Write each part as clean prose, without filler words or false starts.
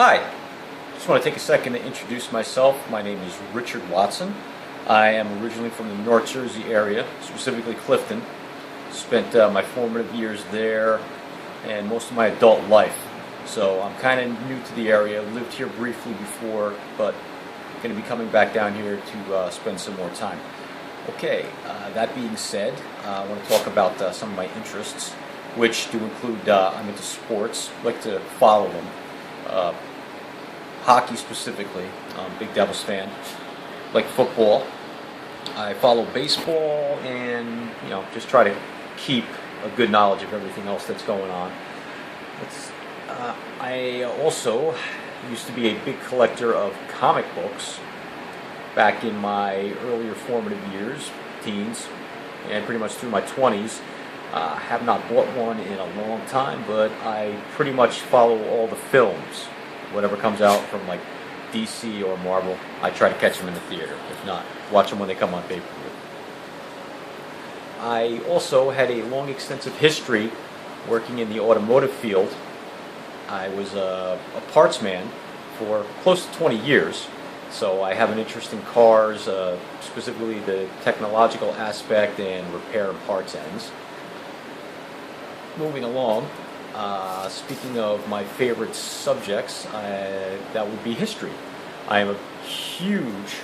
Hi, just want to take a second to introduce myself. My name is Richard Watson. I am originally from the North Jersey area, specifically Clifton. Spent my formative years there and most of my adult life. So I'm kind of new to the area, lived here briefly before, but going to be coming back down here to spend some more time. Okay, that being said, I want to talk about some of my interests, which do include, I'm into sports, like to follow them. Hockey specifically, I'm a big Devils fan. Like football. I follow baseball and, just try to keep a good knowledge of everything else that's going on. I also used to be a big collector of comic books back in my earlier formative years, teens, and pretty much through my 20s. Have not bought one in a long time, but I pretty much follow all the films. Whatever comes out from like DC or Marvel, I try to catch them in the theater. If not, watch them when they come on pay-per-view. I also had a long, extensive history working in the automotive field. I was a parts man for close to 20 years, so I have an interest in cars, specifically the technological aspect and repair and parts ends. Moving along, speaking of my favorite subjects, that would be history. I am a huge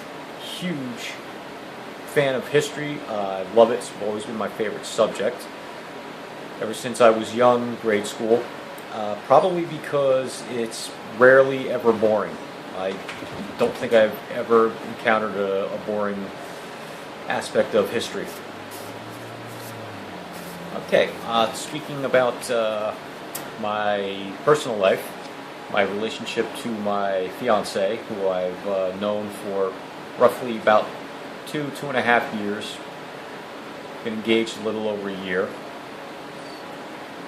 fan of history. I love it. It's always been my favorite subject ever since I was young, grade school. Probably because it's rarely ever boring. I don't think I've ever encountered a boring aspect of history. Okay, speaking about my personal life, my relationship to my fiancée, who I've known for roughly about 2.5 years, been engaged a little over a year.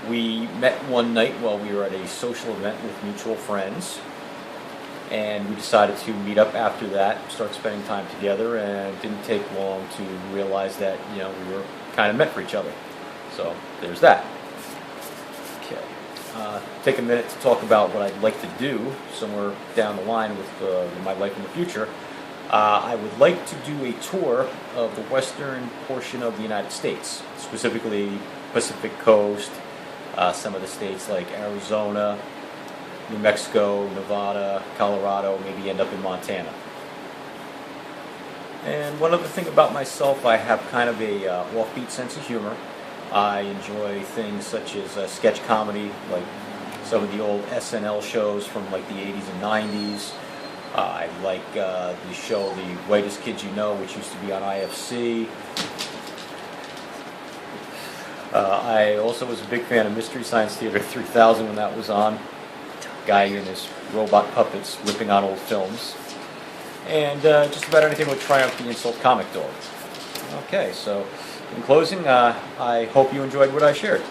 We met one night while we were at a social event with mutual friends, and we decided to meet up after that, start spending time together, and it didn't take long to realize that, we were kind of meant for each other. So there's that. Okay. Take a minute to talk about what I'd like to do somewhere down the line with my life in the future. I would like to do a tour of the western portion of the United States, specifically Pacific Coast, some of the states like Arizona, New Mexico, Nevada, Colorado, maybe end up in Montana. And one other thing about myself, I have kind of a offbeat sense of humor. I enjoy things such as sketch comedy, like some of the old SNL shows from like the 80s and 90s. I like the show The Whitest Kids You Know, which used to be on IFC. I also was a big fan of Mystery Science Theater 3000 when that was on. Guy in his robot puppets whipping on old films. And just about anything with Triumph the Insult Comic Dog. Okay, so in closing, I hope you enjoyed what I shared.